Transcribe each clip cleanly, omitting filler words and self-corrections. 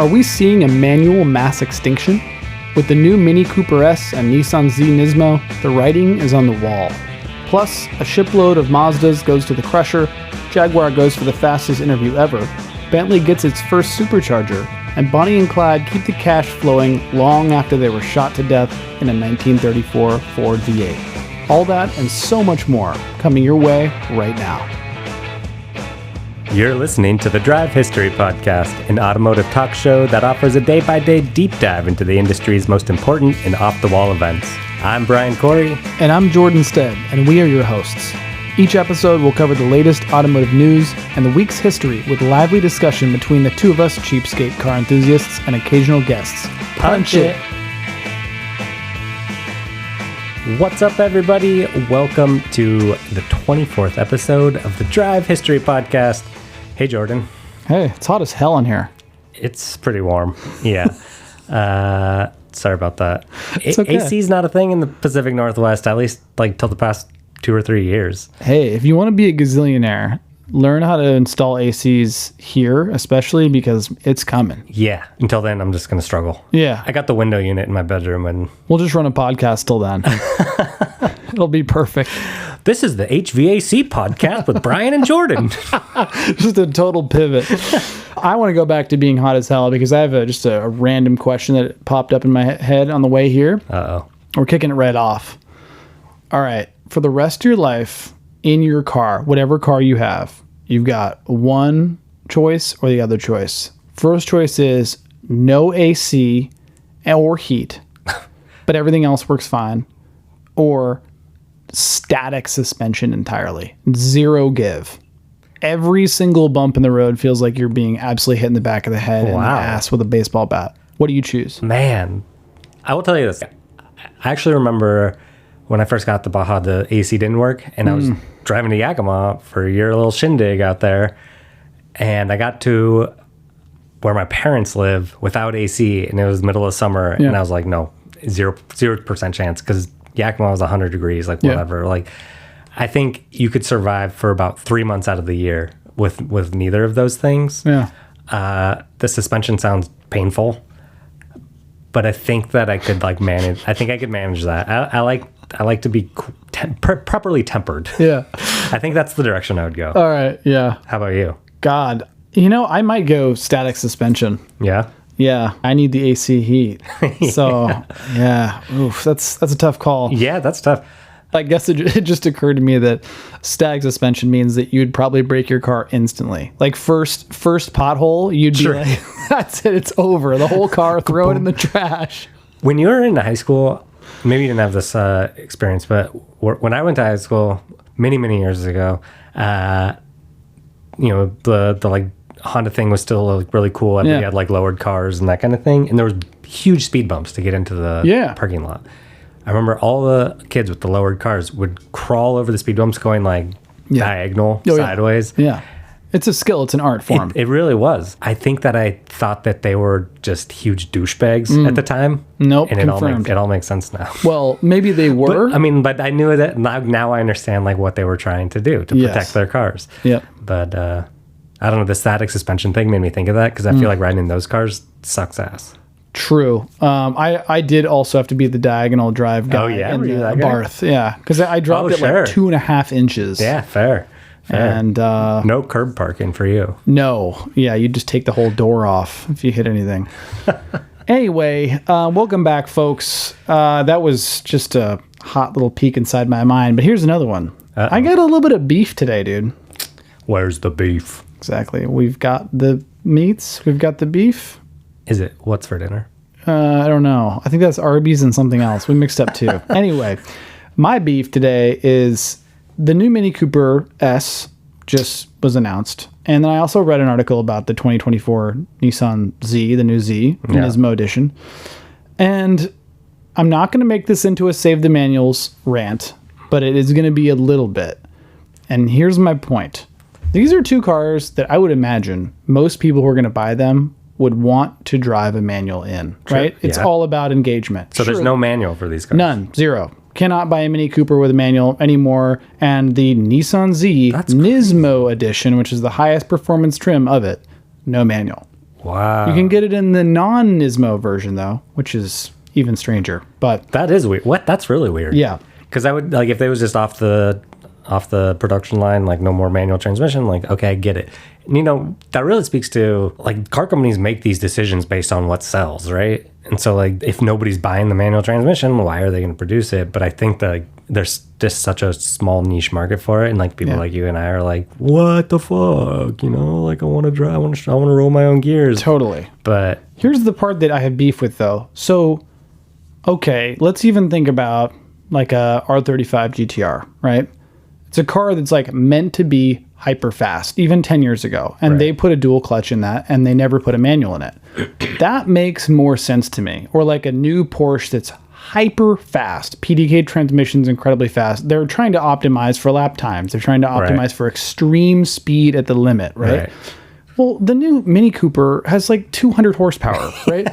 Are we seeing a manual mass extinction? With the new Mini Cooper S and Nissan Z Nismo, the writing is on the wall. Plus, a shipload of Mazdas goes to the crusher, Jaguar goes for the fastest interview ever, Bentley gets its first supercharger, and Bonnie and Clyde keep the cash flowing long after they were shot to death in a 1934 Ford V8. All that and so much more coming your way right now. You're listening to the Drive History Podcast, an automotive talk show that offers a day-by-day deep dive into the industry's most important and off-the-wall events. I'm Brian Corey. And I'm Jordan Stead, and we are your hosts. Each episode will cover the latest automotive news and the week's history with lively discussion between the two of us cheapskate car enthusiasts and occasional guests. Punch it! What's up, everybody? Welcome to the 24th episode of the Drive History Podcast. Hey, Jordan. Hey, it's hot as hell in here. It's pretty warm. Yeah. Sorry about that. It's okay. AC is not a thing in the Pacific Northwest, at least like till the past 2 or 3 years. Hey, if you want to be a gazillionaire, learn how to install ACs here, especially because it's coming. Yeah. Until then, I'm just going to struggle. Yeah. I got the window unit in my bedroom, and we'll just run a podcast till then. It'll be perfect. This is the HVAC podcast with Brian and Jordan. Just a total pivot. I want to go back to being hot as hell because I have just a random question that popped up in my head on the way here. Uh-oh. We're kicking it right off. All right. For the rest of your life, in your car, whatever car you have, you've got one choice or the other choice. First choice is no AC or heat, but everything else works fine. Or static suspension entirely. Zero give. Every single bump in the road feels like you're being absolutely hit in the back of the head and the ass with a baseball bat. What do you choose? Man, I will tell you this. I actually remember when I first got the Baja, the AC didn't work, and I was driving to Yakima for your little shindig out there, and I got to where my parents live without AC, and it was middle of summer, and I was like, no, 0% chance, because Yakima was 100 degrees, like whatever. Like, I think you could survive for about 3 months out of the year with neither of those things. Yeah. The suspension sounds painful, but I think that I could manage. I think I could manage that. I like to be properly tempered. Yeah. I think that's the direction I would go. All right. Yeah. How about you? God, I might go static suspension. Yeah. Yeah, I need the AC heat. So, yeah, oof, that's a tough call. Yeah, that's tough. I guess it just occurred to me that static suspension means that you'd probably break your car instantly. Like first pothole, you'd be like, that's it, it's over. The whole car, throw it in the trash. When you were in high school, maybe you didn't have this experience, but when I went to high school many, many years ago, the Honda thing was still really cool. Everybody had lowered cars and that kind of thing. And there was huge speed bumps to get into the parking lot. I remember all the kids with the lowered cars would crawl over the speed bumps going diagonal, sideways. Yeah. It's a skill. It's an art form. It really was. I think that I thought that they were just huge douchebags at the time. Nope. And it all makes sense now. Well, maybe they were. But I knew that now I understand what they were trying to do to protect their cars. Yep. But I don't know, the static suspension thing made me think of that because I feel like riding in those cars sucks ass. True. I did also have to be the diagonal drive guy. Oh, yeah? In Were you that guy? Barth. Yeah. Because I dropped it 2.5 inches. Yeah, fair. And no curb parking for you. No. Yeah, you just take the whole door off if you hit anything. Anyway, welcome back, folks. That was just a hot little peek inside my mind. But here's another one. Uh-oh. I got a little bit of beef today, dude. Where's the beef? Exactly. We've got the meats. We've got the beef. Is it? What's for dinner? I don't know. I think that's Arby's and something else. We mixed up two. Anyway, my beef today is the new Mini Cooper S just was announced. And then I also read an article about the 2024 Nissan Z, the new Z, Nismo edition. And I'm not going to make this into a Save the Manuals rant, but it is going to be a little bit. And here's my point. These are two cars that I would imagine most people who are going to buy them would want to drive a manual in, right? It's all about engagement. So there's no manual for these cars? None. Zero. Cannot buy a Mini Cooper with a manual anymore. And the Nissan Z Nismo edition, which is the highest performance trim of it, no manual. Wow. You can get it in the non-Nismo version though, which is even stranger. But that is weird. What? That's really weird. yeah. Because I would like if they was just off the production line, like no more manual transmission, like okay, I get it. And, you know, that really speaks to like car companies make these decisions based on what sells, right? And so like if nobody's buying the manual transmission, why are they going to produce it? But I think that like, there's just such a small niche market for it, and like people like you and I are like, what the fuck, you know? Like I want to drive, I want to roll my own gears. Totally. But here's the part that I have beef with though. So, okay, let's even think about like a R35 GTR, right? It's a car that's like meant to be hyper fast, even 10 years ago. And they put a dual clutch in that and they never put a manual in it. That makes more sense to me. Or like a new Porsche that's hyper fast. PDK transmission's incredibly fast. They're trying to optimize for lap times. They're trying to optimize for extreme speed at the limit, right? Well, the new Mini Cooper has like 200 horsepower, right?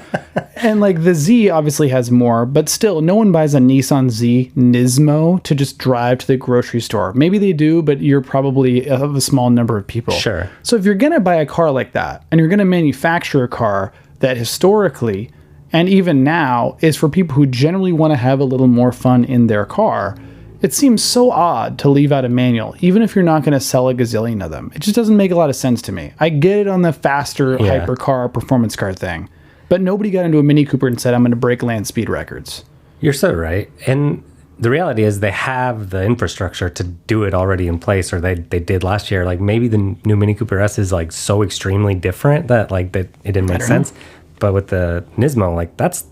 And like the Z obviously has more, but still, no one buys a Nissan Z Nismo to just drive to the grocery store. Maybe they do, but you're probably of a small number of people. Sure. So if you're going to buy a car like that, and you're going to manufacture a car that historically, and even now, is for people who generally want to have a little more fun in their car, it seems so odd to leave out a manual, even if you're not going to sell a gazillion of them. It just doesn't make a lot of sense to me. I get it on the faster hypercar, performance car thing, but nobody got into a Mini Cooper and said, I'm going to break land speed records. You're so right. And the reality is they have the infrastructure to do it already in place, or they did last year. Like maybe the new Mini Cooper S is like so extremely different that like that it didn't make sense. But with the Nismo, like that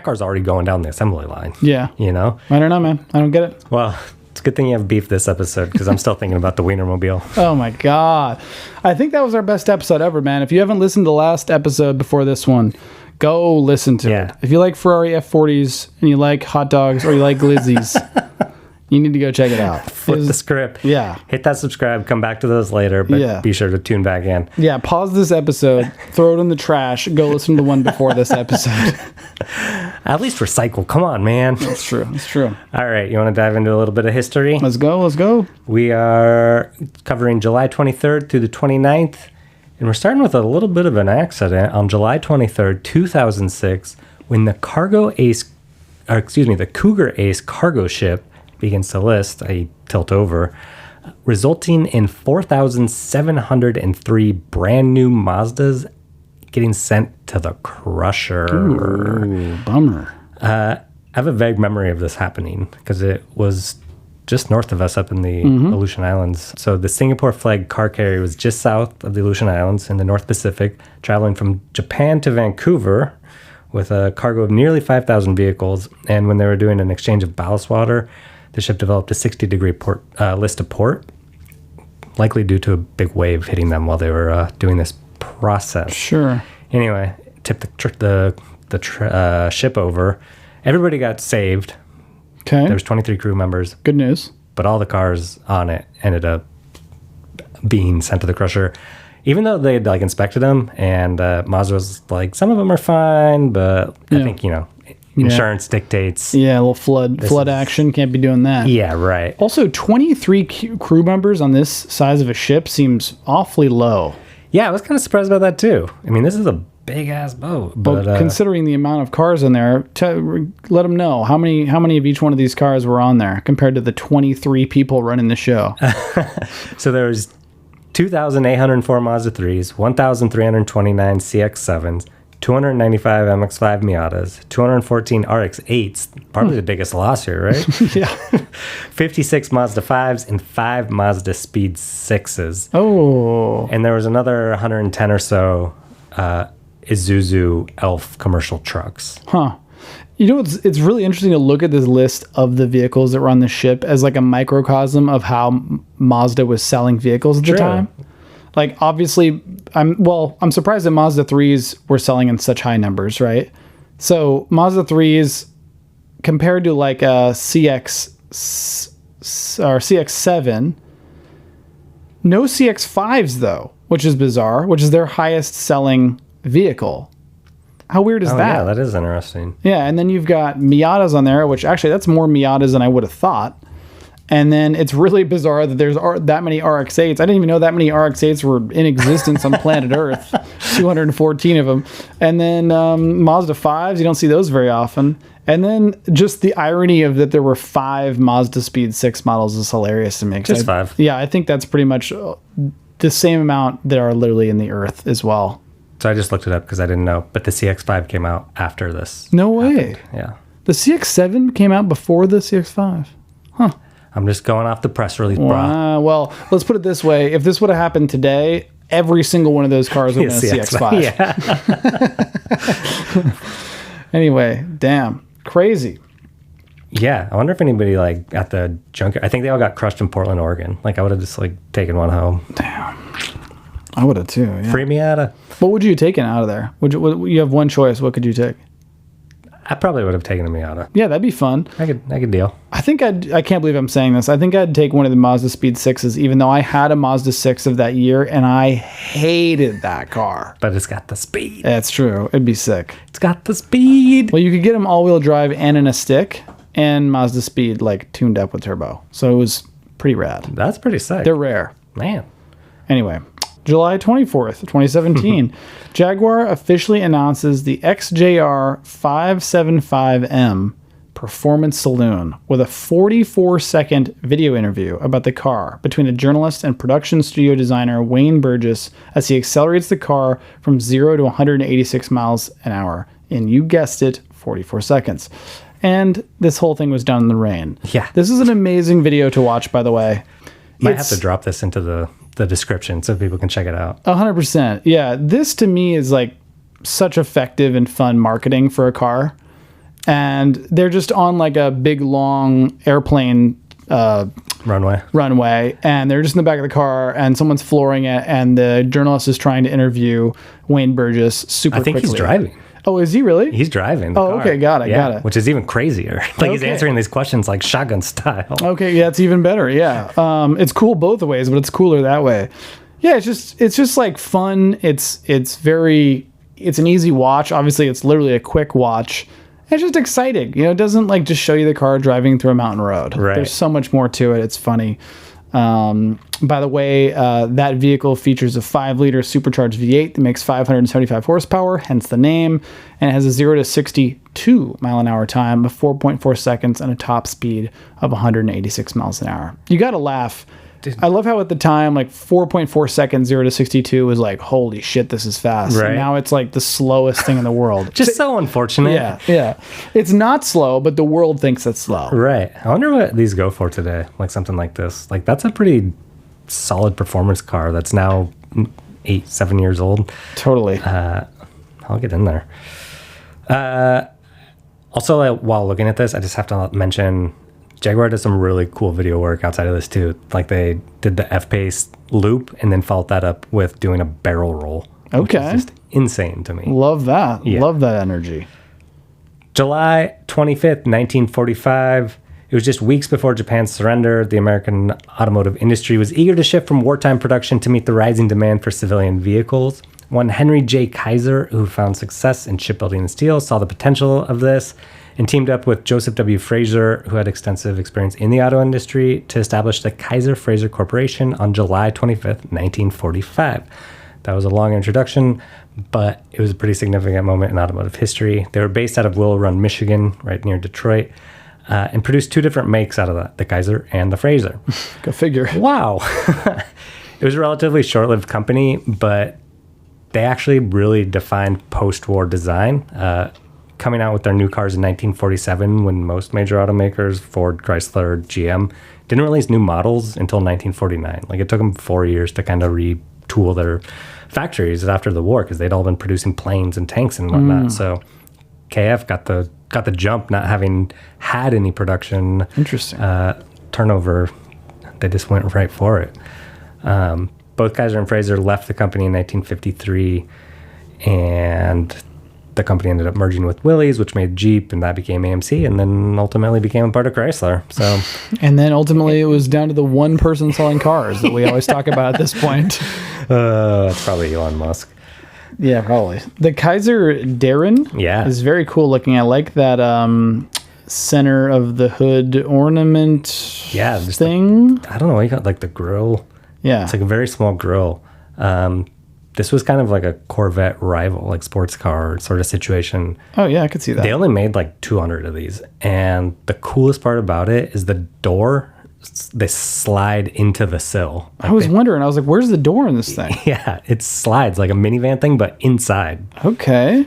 car's already going down the assembly line. Yeah. You know? I don't know, man. I don't get it. Well, it's a good thing you have beef this episode because I'm still thinking about the Wienermobile. Oh my God. I think that was our best episode ever, man. If you haven't listened to the last episode before this one, go listen to it. If you like Ferrari F40s and you like hot dogs or you like glizzies, you need to go check it out. Flip the script. Yeah. Hit that subscribe. Come back to those later, but be sure to tune back in. Yeah. Pause this episode, throw it in the trash, go listen to the one before this episode. At least recycle. Come on, man. That's true. That's true. All right. You want to dive into a little bit of history? Let's go. Let's go. We are covering July 23rd through the 29th. And we're starting with a little bit of an accident on July 23rd, 2006, when the Cougar Ace cargo ship begins to list, tilt over, resulting in 4,703 brand new Mazdas getting sent to the crusher. Ooh, bummer. I have a vague memory of this happening because it was just north of us up in the Aleutian Islands. So the Singapore flag car carrier was just south of the Aleutian Islands in the North Pacific, traveling from Japan to Vancouver with a cargo of nearly 5,000 vehicles. And when they were doing an exchange of ballast water, the ship developed a 60-degree list to port, likely due to a big wave hitting them while they were doing this process. Sure. Anyway, tipped the ship over. Everybody got saved. Okay. There was 23 crew members. Good news. But all the cars on it ended up being sent to the crusher, even though they had like inspected them, and Mazda was like, some of them are fine, but I think, you know, insurance dictates. Yeah, a little flood action. Can't be doing that. Yeah, right. Also, 23 crew members on this size of a ship seems awfully low. Yeah, I was kind of surprised about that too. I mean, this is a big-ass boat. But considering the amount of cars in there, let them know how many of each one of these cars were on there compared to the 23 people running the show. So there was 2,804 Mazda 3s, 1,329 CX-7s, 295 MX-5 Miatas, 214 RX-8s, probably the biggest loss here, right? Yeah. 56 Mazda 5s, and 5 Mazda Speed 6s. Oh. And there was another 110 or so Isuzu Elf commercial trucks. Huh. You know, it's really interesting to look at this list of the vehicles that were on the ship as like a microcosm of how Mazda was selling vehicles at the time. Like, obviously, I'm surprised that Mazda 3s were selling in such high numbers, right? So Mazda 3s compared to like a CX-7, no CX-5s though, which is bizarre, which is their highest selling vehicle. How weird is that? Yeah, that is interesting. Yeah, and then you've got Miatas on there, which actually that's more Miatas than I would have thought. And then it's really bizarre that there's that many RX-8s. I didn't even know that many RX-8s were in existence on planet Earth. 214 of them. And then Mazda 5s, you don't see those very often. And then just the irony of that there were 5 Mazda Speed 6 models is hilarious to me. Just 5. Yeah, I think that's pretty much the same amount that are literally in the Earth as well. So I just looked it up because I didn't know. But the CX-5 came out after this. No way. Yeah. The CX-7 came out before the CX-5. Huh. I'm just going off the press release, bro. Well, let's put it this way. If this would have happened today, every single one of those cars would have been a CX-5. Yeah. Anyway, damn. Crazy. Yeah. I wonder if anybody like at the junkyard. I think they all got crushed in Portland, Oregon. Like I would have just like taken one home. Damn. I would have too. Yeah. Free Miata. What would you have taken out of there? You have one choice. What could you take? I probably would have taken a Miata. Yeah, that'd be fun. I could deal. I think I can't believe I'm saying this. I think I'd take one of the Mazda Speed 6s, even though I had a Mazda 6 of that year, and I hated that car. But it's got the speed. That's true. It'd be sick. It's got the speed. Well, you could get them all-wheel drive and in a stick, and Mazda Speed, like, tuned up with turbo. So it was pretty rad. That's pretty sick. They're rare. Man. Anyway, July 24th, 2017, Jaguar officially announces the XJR 575M Performance Saloon with a 44-second video interview about the car between a journalist and production studio designer Wayne Burgess as he accelerates the car from 0 to 186 miles an hour in, you guessed it, 44 seconds. And this whole thing was done in the rain. Yeah. This is an amazing video to watch, by the way. Might have to drop this into the description so people can check it out. 100%. Yeah. This to me is like such effective and fun marketing for a car. And they're just on like a big long airplane runway, and they're just in the back of the car, and someone's flooring it, and the journalist is trying to interview Wayne Burgess super quickly. I think he's driving. Oh, is he really? He's driving the car. Okay, got it. Which is even crazier. Like he's answering these questions like shotgun style. Okay, yeah, it's even better. Yeah, it's cool both ways, but it's cooler that way. Yeah, it's just like fun. It's an easy watch. Obviously, it's literally a quick watch. It's just exciting. You know, it doesn't like just show you the car driving through a mountain road. Right. There's so much more to it. It's funny. By the way, that vehicle features a 5-liter supercharged V8 that makes 575 horsepower, hence the name, and it has a 0 to 62 mile an hour time of 4.4 seconds and a top speed of 186 miles an hour. You got to laugh. I love how at the time, like 4.4 seconds, 0 to 62 was like, holy shit, this is fast. Right. And now it's like the slowest thing in the world. Just so unfortunate. Yeah. It's not slow, but the world thinks it's slow. Right. I wonder what these go for today. Like something like this. Like that's a pretty solid performance car that's now 7 years old. Totally. I'll get in there. Also, while looking at this, I just have to mention Jaguar does some really cool video work outside of this too. Like they did the F-Pace loop and then followed that up with doing a barrel roll. Okay. Which is just insane to me. Love that. Yeah. Love that energy. July 25th, 1945. It was just weeks before Japan's surrender. The American automotive industry was eager to shift from wartime production to meet the rising demand for civilian vehicles. One Henry J. Kaiser, who found success in shipbuilding and steel, saw the potential of this and teamed up with Joseph W. Frazer, who had extensive experience in the auto industry, to establish the Kaiser-Frazer Corporation on July 25th, 1945. That was a long introduction, but it was a pretty significant moment in automotive history. They were based out of Willow Run, Michigan, right near Detroit, and produced 2 different makes out of that, the Kaiser and the Frazer. Go figure. Wow. It was a relatively short-lived company, but they actually really defined post-war design, coming out with their new cars in 1947 when most major automakers, Ford, Chrysler, GM, didn't release new models until 1949. Like it took them 4 years to kind of retool their factories after the war because they'd all been producing planes and tanks and whatnot. So KF got the jump, not having had any production. Interesting. Turnover. They just went right for it. Both Kaiser and Frazer left the company in 1953, and the company ended up merging with Willys, which made Jeep, and that became AMC, and then ultimately became a part of Chrysler. So, and then ultimately it was down to the one person selling cars that we always talk about at this point. It's probably Elon Musk. Yeah, probably. The Kaiser Darrin is very cool looking. I like that center of the hood ornament just thing. I don't know what you got, like the grill. Yeah. It's like a very small grill. This was kind of like a Corvette rival, like sports car sort of situation. Oh, yeah, I could see that. They only made like 200 of these. And the coolest part about it is the door, they slide into the sill. I was wondering. I was like, where's the door in this thing? Yeah, it slides like a minivan thing, but inside. Okay.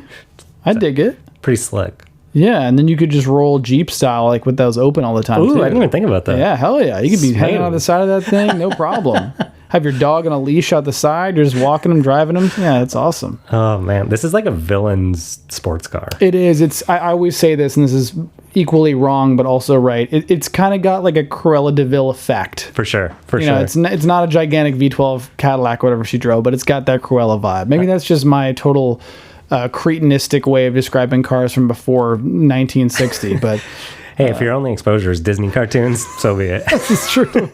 I dig it. Pretty slick. Yeah, and then you could just roll Jeep style, like with those open all the time. Ooh, too. I didn't even think about that. Yeah, hell yeah. You could be hanging on the side of that thing, no problem. Have your dog on a leash out the side. You're just walking them, driving them. Yeah, it's awesome. Oh, man. This is like a villain's sports car. It is. I always say this, and this is equally wrong, but also right. It's kind of got like a Cruella de Vil effect. For sure. You know, it's not a gigantic V12 Cadillac, whatever she drove, but it's got that Cruella vibe. Maybe that's just my total cretinistic way of describing cars from before 1960, but... Hey, if your only exposure is Disney cartoons, so be it. This is true.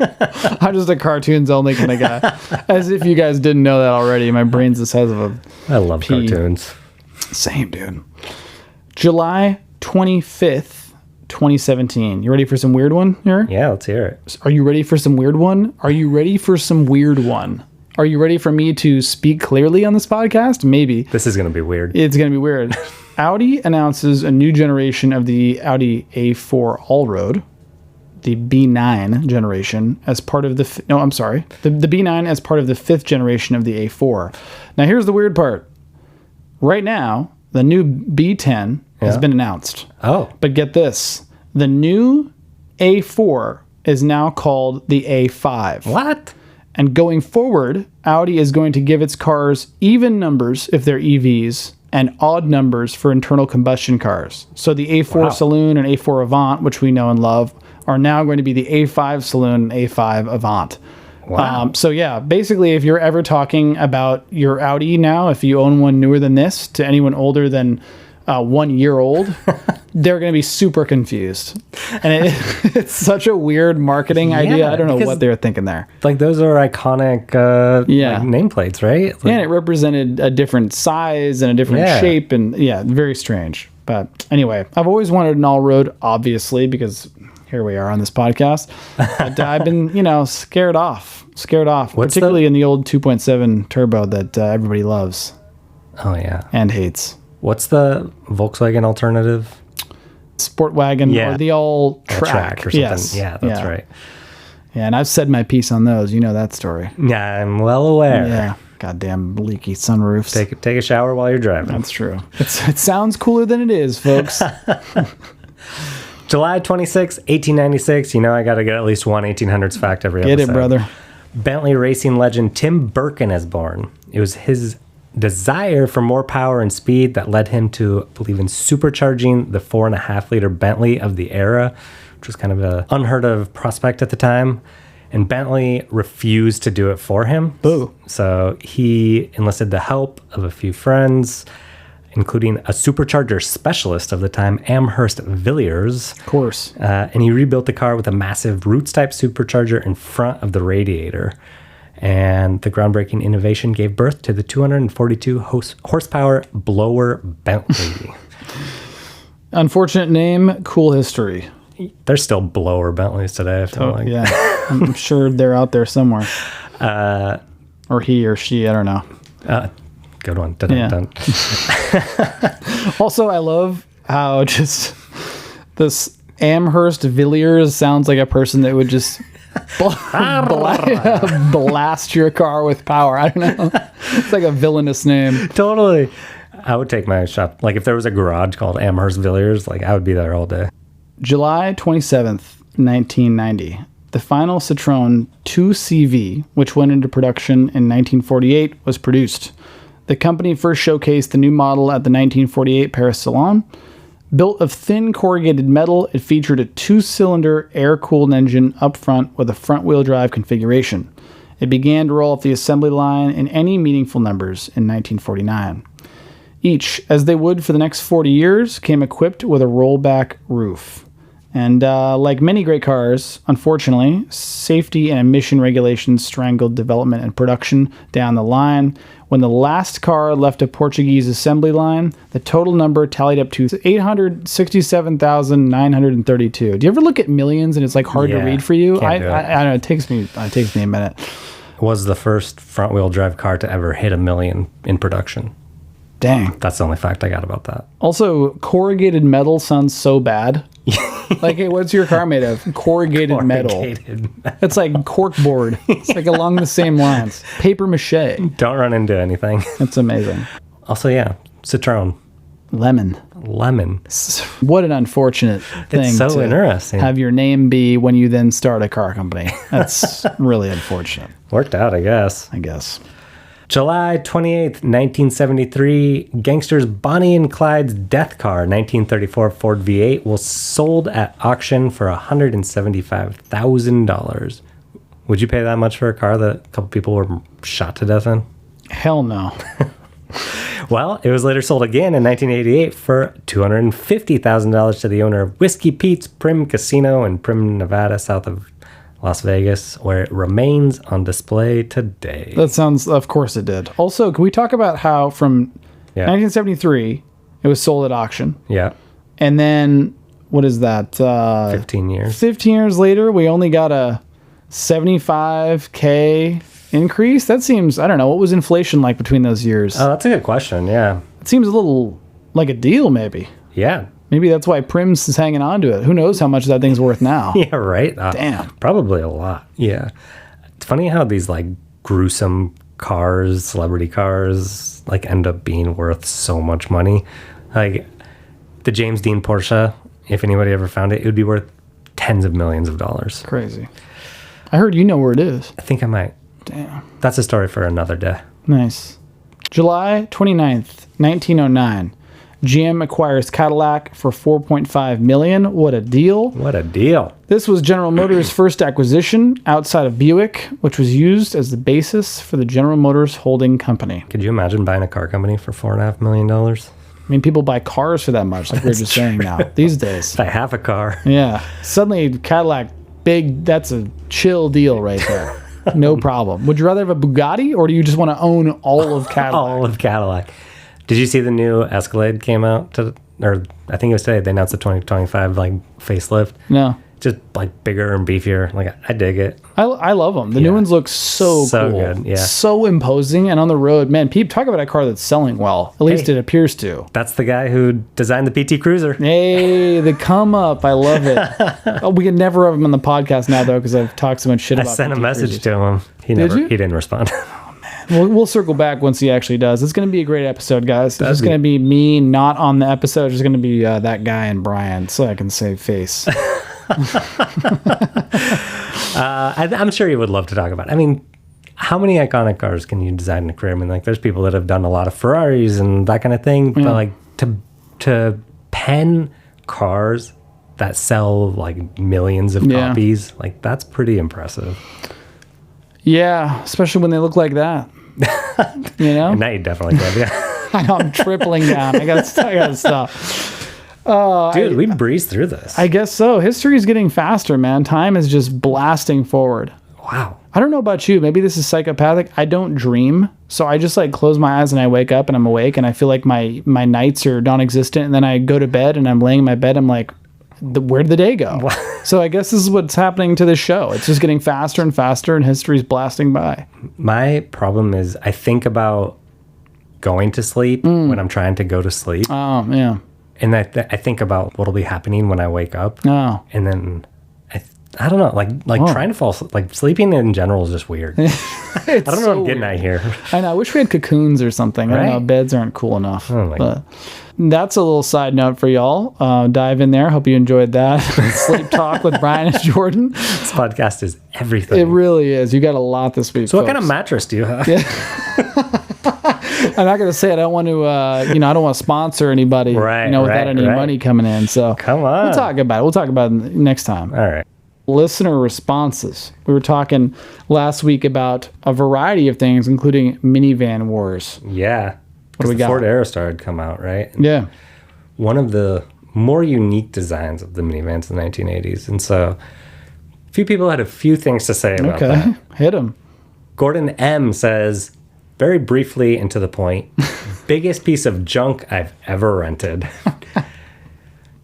I'm just a cartoons only kind of guy. As if you guys didn't know that already. My brain's the size of a I love cartoons. Same, dude. July 25th, 2017. You ready for some weird one here? Yeah, let's hear it. Are you ready for some weird one? Are you ready for some weird one? Are you ready for me to speak clearly on this podcast? Maybe. This is going to be weird. It's going to be weird. Audi announces a new generation of the Audi A4 Allroad, the B9 generation, as part of the... the B9 as part of the 5th generation of the A4. Now, here's the weird part. Right now, the new B10 has been announced. Oh. But get this. The new A4 is now called the A5. What? And going forward, Audi is going to give its cars even numbers if they're EVs and odd numbers for internal combustion cars. So the A4 Saloon and A4 Avant, which we know and love, are now going to be the A5 Saloon and A5 Avant. Wow. So yeah, basically if you're ever talking about your Audi now, if you own one newer than this, to anyone older than 1 year old, they're going to be super confused. And it's such a weird marketing idea. I don't know what they were thinking there. Like those are iconic like nameplates, right? Like, and it represented a different size and a different shape. And very strange. But anyway, I've always wanted an all-road, obviously, because here we are on this podcast. But I've been, scared off, particularly in the old 2.7 turbo that everybody loves. Oh, yeah. And hates. What's the Volkswagen alternative? Sportwagon or the all-track. Or something. Yes. Yeah, that's right. Yeah, and I've said my piece on those. You know that story. Yeah, I'm well aware. Yeah. Goddamn leaky sunroofs. Take a shower while you're driving. That's true. It sounds cooler than it is, folks. July 26, 1896. I got to get at least one 1800s fact every episode. Get it, brother. Bentley racing legend Tim Birkin is born. It was his desire for more power and speed that led him to believe in supercharging the 4.5-liter Bentley of the era, which was kind of an unheard of prospect at the time. And Bentley refused to do it for him. Boo. So he enlisted the help of a few friends, including a supercharger specialist of the time, Amherst Villiers. Of course. And he rebuilt the car with a massive Roots-type supercharger in front of the radiator. And the groundbreaking innovation gave birth to the 242 horsepower blower Bentley. Unfortunate name, cool history. There's still blower Bentleys today, I feel like. Yeah, I'm sure they're out there somewhere. Or he or she, I don't know. Good one. Dun. Also, I love how just this Amherst Villiers sounds like a person that would just blast your car with power. I don't know. It's like a villainous name. Totally. I would take my shop. Like if there was a garage called Amherst Villiers, like I would be there all day. July 27th, 1990. The final Citroen 2CV, which went into production in 1948, was produced. The company first showcased the new model at the 1948 Paris Salon. Built of thin corrugated metal, it featured a 2-cylinder air-cooled engine up front with a front-wheel drive configuration. It began to roll off the assembly line in any meaningful numbers in 1949. Each, as they would for the next 40 years, came equipped with a rollback roof. And like many great cars, unfortunately, safety and emission regulations strangled development and production down the line. When the last car left a Portuguese assembly line, the total number tallied up to 867,932. Do you ever look at millions and it's like hard to read for you? I don't know. It takes me a minute. Was the first front-wheel drive car to ever hit 1 million in production. Dang. That's the only fact I got about that. Also, corrugated metal sounds so bad. Like, hey, what's your car made of? Corrugated metal. It's like corkboard. It's like along the same lines. Paper mache. Don't run into anything. That's amazing. Also, yeah, Citroen. Lemon. What an unfortunate thing. It's so to interesting. have your name be when you then start a car company. That's really unfortunate. Worked out, I guess. July 28th, 1973, gangsters Bonnie and Clyde's death car, 1934 Ford V8, was sold at auction for $175,000. Would you pay that much for a car that a couple people were shot to death in? Hell no. Well, it was later sold again in 1988 for $250,000 to the owner of Whiskey Pete's Prim Casino in Prim, Nevada, south of Las Vegas, where it remains on display today. That sounds, of course it did. Also, can we talk about how from 1973, it was sold at auction? Yeah. And then, what is that? 15 years. 15 years later, we only got a $75K increase? That seems, I don't know, what was inflation like between those years? Oh, that's a good question, yeah. It seems a little like a deal, maybe. Yeah. Maybe that's why Prim's is hanging on to it. Who knows how much that thing's worth now? Yeah, right? Damn. Probably a lot. Yeah. It's funny how these like gruesome cars, celebrity cars, like end up being worth so much money. Like the James Dean Porsche, if anybody ever found it, it would be worth tens of millions of dollars. Crazy. I heard you know where it is. I think I might. Damn. That's a story for another day. Nice. July 29th, 1909. GM acquires Cadillac for $4.5 million. What a deal. What a deal. This was General Motors' first acquisition outside of Buick, which was used as the basis for the General Motors holding company. Could you imagine buying a car company for $4.5 million? I mean, people buy cars for that much, like we were just saying now, these days. If I have a car. Yeah. Suddenly, Cadillac, big, that's a chill deal right there. No problem. Would you rather have a Bugatti, or do you just want to own all of Cadillac? All of Cadillac. Did you see the new Escalade came out or I think it was today, they announced the 2025 like facelift. No. Just like bigger and beefier. Like I dig it. I love them. The new ones look so cool. Good, yeah. So imposing, and on the road, man, people talk about a car that's selling well. At least it appears to. That's the guy who designed the PT Cruiser. Hey, the come up. I love it. We can never have him on the podcast now though, because I've talked so much shit about I sent PT a message Cruisers. to him. He didn't respond. We'll circle back once he actually does. It's going to be a great episode, guys. It's just going to be me not on the episode. It's just going to be that guy and Brian, so I can save face. I'm sure you would love to talk about it. I mean, how many iconic cars can you design in a career? I mean, like, there's people that have done a lot of Ferraris and that kind of thing, but like to pen cars that sell like millions of copies, like that's pretty impressive. Yeah, especially when they look like that. You know? And now you definitely can. Yeah. I know, I'm tripling down. I gotta stop. Dude, we breezed through this. I guess so. History is getting faster, man. Time is just blasting forward. Wow. I don't know about you. Maybe this is psychopathic. I don't dream. So I just like close my eyes and I wake up and I'm awake and I feel like my nights are non-existent. And then I go to bed and I'm laying in my bed. I'm like, where did the day go? So I guess this is what's happening to this show. It's just getting faster and faster and history's blasting by. My problem is I think about going to sleep when I'm trying to go to sleep. Oh, yeah. And I think about what'll be happening when I wake up. Oh. And then I don't know, like trying to fall asleep, like sleeping in general is just weird. I don't know what I'm getting at here. I know. I wish we had cocoons or something. Right? I don't know. Beds aren't cool enough. Oh my God. That's a little side note for y'all. Dive in there. Hope you enjoyed that. Sleep Talk with Brian and Jordan. This podcast is everything. It really is. You got a lot this week. So folks. what kind of mattress do you have? Yeah. I'm not going to say I don't want to, I don't want to sponsor anybody, without any money coming in. So come on. We'll talk about it. We'll talk about it next time. All right. Listener responses. We were talking last week about a variety of things, including minivan wars. Yeah. What do we the got? Ford Aerostar had come out, right? And yeah. one of the more unique designs of the minivans in the 1980s. And so a few people had a few things to say about that. Hit them. Gordon M. says, very briefly and to the point, biggest piece of junk I've ever rented.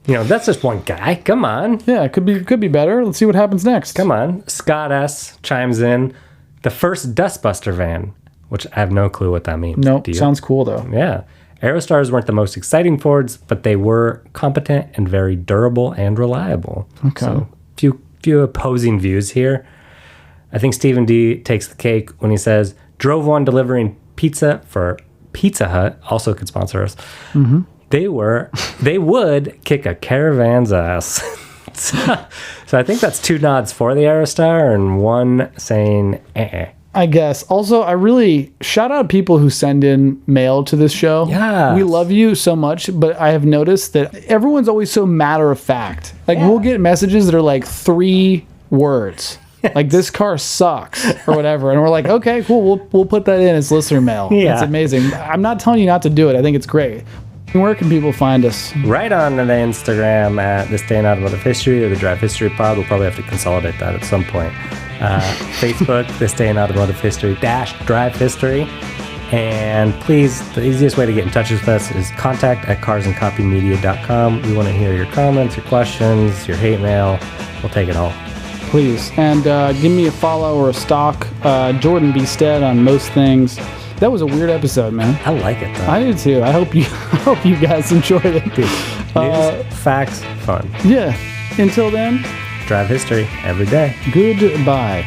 That's just one guy. Come on. Yeah, it could be better. Let's see what happens next. Come on. Scott S. chimes in, the first Dustbuster van, which I have no clue what that means. Nope, sounds cool though. Yeah. Aerostars weren't the most exciting Fords, but they were competent and very durable and reliable. Okay. So few opposing views here. I think Stephen D takes the cake when he says, drove one delivering pizza for Pizza Hut, also could sponsor us. Mm-hmm. They would kick a Caravan's ass. So I think that's 2 nods for the Aerostar and 1 saying eh. I guess. Also, I really shout out people who send in mail to this show. Yeah. We love you so much, but I have noticed that everyone's always so matter of fact. Like, we'll get messages that are like 3 words. Like, this car sucks or whatever. And we're like, okay, cool. We'll put that in as listener mail. Yeah. It's amazing. I'm not telling you not to do it. I think it's great. Where can people find us? Right on the Instagram at This Day in Automotive History or the Drive History Pod. We'll probably have to consolidate that at some point. Facebook, This Day in Automotive History _Drive History. And please, the easiest way to get in touch with us is contact@carsandcopymedia.com. We want to hear your comments, your questions, your hate mail. We'll take it all. Please. And give me a follow or a stalk. Jordan B. Stead on most things. That was a weird episode, man. I like it, though. I do, too. I hope you guys enjoyed it. News, facts, fun. Yeah. Until then, Drive history every day. goodbye.